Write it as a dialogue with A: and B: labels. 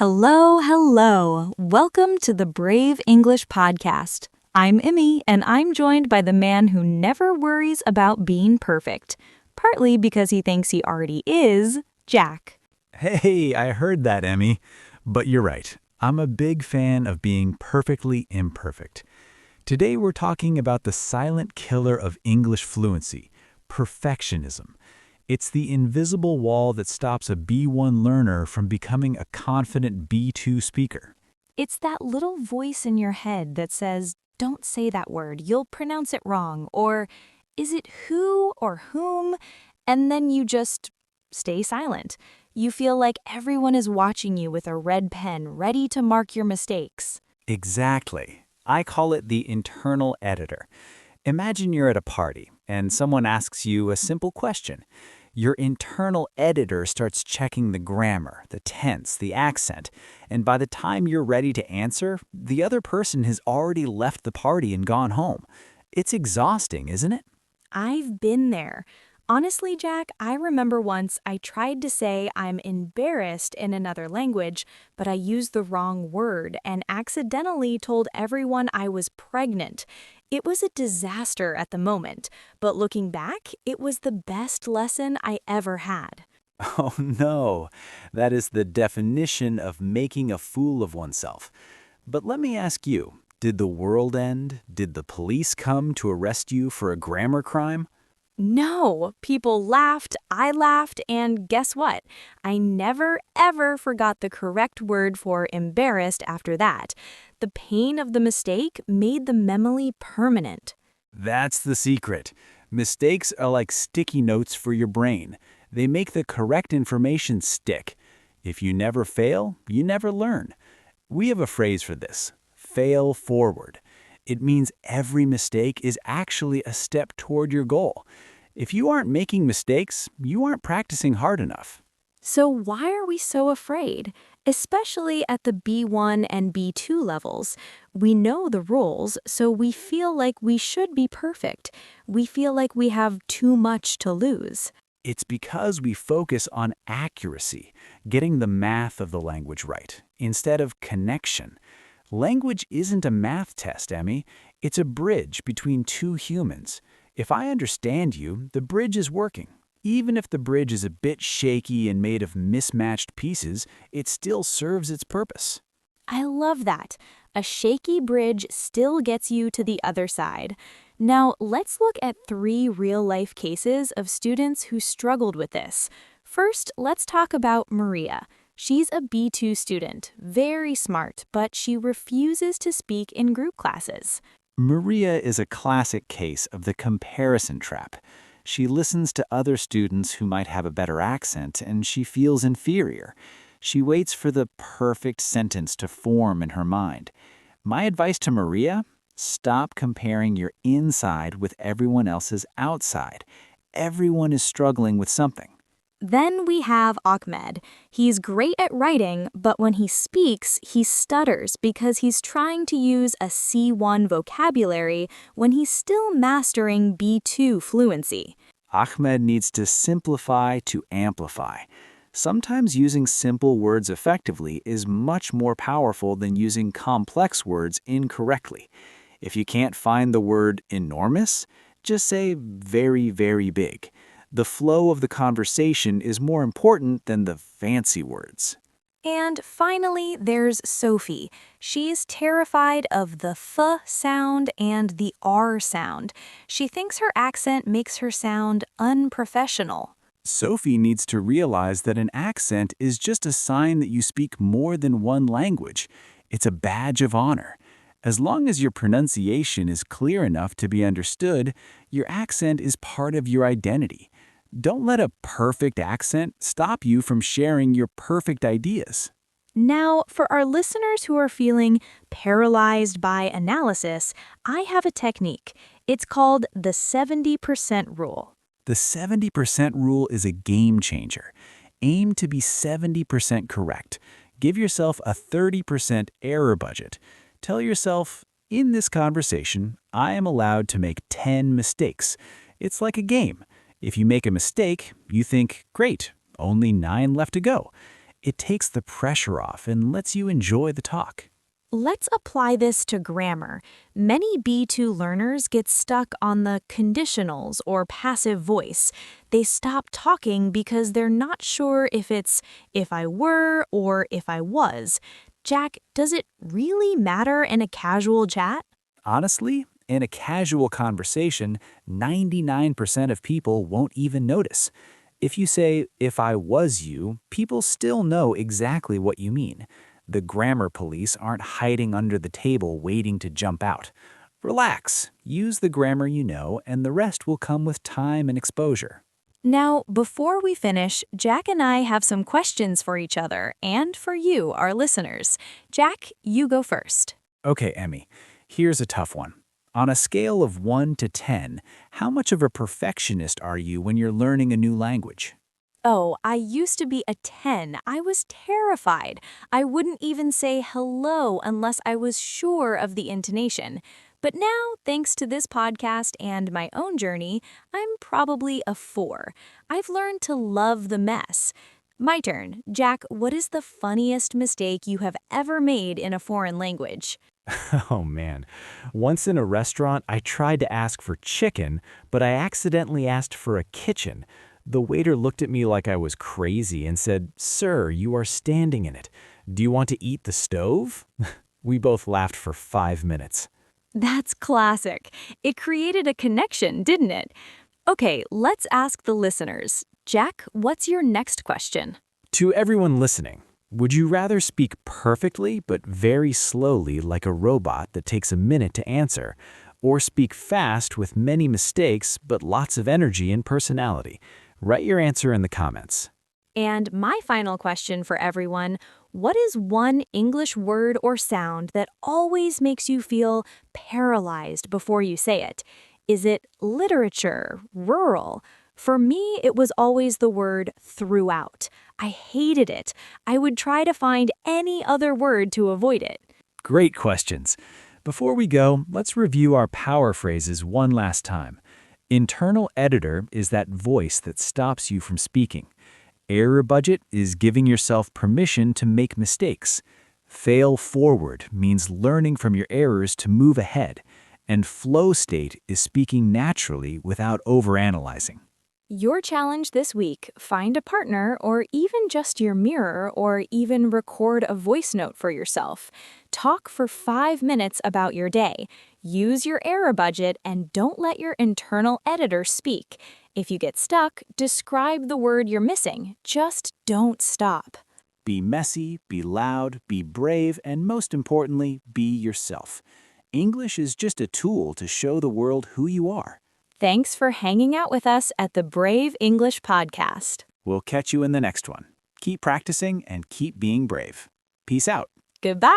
A: Hello, hello. Welcome to the Brave English Podcast. I'm Emy, and I'm joined by the man who never worries about being perfect, partly because he thinks he already is, Jack.
B: Hey, I heard that, Emy. But you're right. I'm a big fan of being perfectly imperfect. Today we're talking about the silent killer of English fluency, perfectionism. It's the invisible wall that stops a B1 learner from becoming a confident B2 speaker.
A: It's that little voice in your head that says, don't say that word, you'll pronounce it wrong, or is it who or whom? And then you just stay silent. You feel like everyone is watching you with a red pen, ready to mark your mistakes.
B: Exactly. I call it the internal editor. Imagine you're at a party and someone asks you a simple question. Your internal editor starts checking the grammar, the tense, the accent, and by the time you're ready to answer, the other person has already left the party and gone home. It's exhausting, isn't it?
A: I've been there. Honestly, Jack, I remember once I tried to say I'm embarrassed in another language, but I used the wrong word and accidentally told everyone I was pregnant. It was a disaster at the moment, but looking back, it was the best lesson I ever had.
B: Oh no, that is the definition of making a fool of oneself. But let me ask you, did the world end? Did the police come to arrest you for a grammar crime?
A: No, people laughed, I laughed, and guess what? I never, ever forgot the correct word for embarrassed after that. The pain of the mistake made the memory permanent.
B: That's the secret. Mistakes are like sticky notes for your brain. They make the correct information stick. If you never fail, you never learn. We have a phrase for this: fail forward. It means every mistake is actually a step toward your goal. If you aren't making mistakes, you aren't practicing hard enough.
A: So why are we so afraid? Especially at the B1 and B2 levels. We know the rules, so we feel like we should be perfect. We feel like we have too much to lose.
B: It's because we focus on accuracy, getting the math of the language right, instead of connection. Language isn't a math test, Emy. It's a bridge between two humans. If I understand you, the bridge is working. Even if the bridge is a bit shaky and made of mismatched pieces, it still serves its purpose.
A: I love that. A shaky bridge still gets you to the other side. Now, let's look at 3 real-life cases of students who struggled with this. First, let's talk about Maria. She's a B2 student, very smart, but she refuses to speak in group classes.
B: Maria is a classic case of the comparison trap. She listens to other students who might have a better accent, and she feels inferior. She waits for the perfect sentence to form in her mind. My advice to Maria: stop comparing your inside with everyone else's outside. Everyone is struggling with something.
A: Then we have Ahmed. He's great at writing, but when he speaks, he stutters because he's trying to use a C1 vocabulary when he's still mastering B2 fluency.
B: Ahmed needs to simplify to amplify. Sometimes using simple words effectively is much more powerful than using complex words incorrectly. If you can't find the word enormous, just say very, very big. The flow of the conversation is more important than the fancy words.
A: And finally, there's Sophie. She's terrified of the th sound and the R sound. She thinks her accent makes her sound unprofessional.
B: Sophie needs to realize that an accent is just a sign that you speak more than one language. It's a badge of honor. As long as your pronunciation is clear enough to be understood, your accent is part of your identity. Don't let a perfect accent stop you from sharing your perfect ideas.
A: Now, for our listeners who are feeling paralyzed by analysis, I have a technique. It's called the 70% rule.
B: The 70% rule is a game changer. Aim to be 70% correct. Give yourself a 30% error budget. Tell yourself, in this conversation, I am allowed to make 10 mistakes. It's like a game. If you make a mistake, you think, great, only 9 left to go. It takes the pressure off and lets you enjoy the talk.
A: Let's apply this to grammar. Many B2 learners get stuck on the conditionals or passive voice. They stop talking because they're not sure if it's if I were or if I was. Jack, does it really matter in a casual chat?
B: Honestly, in a casual conversation, 99% of people won't even notice. If you say, if I was you, people still know exactly what you mean. The grammar police aren't hiding under the table waiting to jump out. Relax, use the grammar you know, and the rest will come with time and exposure.
A: Now, before we finish, Jack and I have some questions for each other and for you, our listeners. Jack, you go first.
B: Okay, Emmy, here's a tough one. On a scale of 1 to 10, how much of a perfectionist are you when you're learning a new language?
A: Oh, I used to be a 10. I was terrified. I wouldn't even say hello unless I was sure of the intonation. But now, thanks to this podcast and my own journey, I'm probably a 4. I've learned to love the mess. My turn. Jack, what is the funniest mistake you have ever made in a foreign language?
B: Oh man. Once in a restaurant, I tried to ask for chicken, but I accidentally asked for a kitchen. The waiter looked at me like I was crazy and said, "Sir, you are standing in it. Do you want to eat the stove?" We both laughed for 5 minutes.
A: That's classic. It created a connection, didn't it? Okay, let's ask the listeners. Jack, what's your next question?
B: To everyone listening, would you rather speak perfectly but very slowly like a robot that takes a minute to answer, or speak fast with many mistakes but lots of energy and personality? Write your answer in the comments.
A: And my final question for everyone, what is one English word or sound that always makes you feel paralyzed before you say it? Is it literature, rural? For me, it was always the word throughout. I hated it. I would try to find any other word to avoid it.
B: Great questions. Before we go, let's review our power phrases one last time. Internal editor is that voice that stops you from speaking. Error budget is giving yourself permission to make mistakes. Fail forward means learning from your errors to move ahead. And flow state is speaking naturally without overanalyzing.
A: Your challenge this week, find a partner or even just your mirror or even record a voice note for yourself. Talk for 5 minutes about your day. Use your error budget and don't let your internal editor speak. If you get stuck, describe the word you're missing. Just don't stop.
B: Be messy, be loud, be brave, and most importantly, be yourself. English is just a tool to show the world who you are.
A: Thanks for hanging out with us at the Brave English Podcast.
B: We'll catch you in the next one. Keep practicing and keep being brave. Peace out.
A: Goodbye.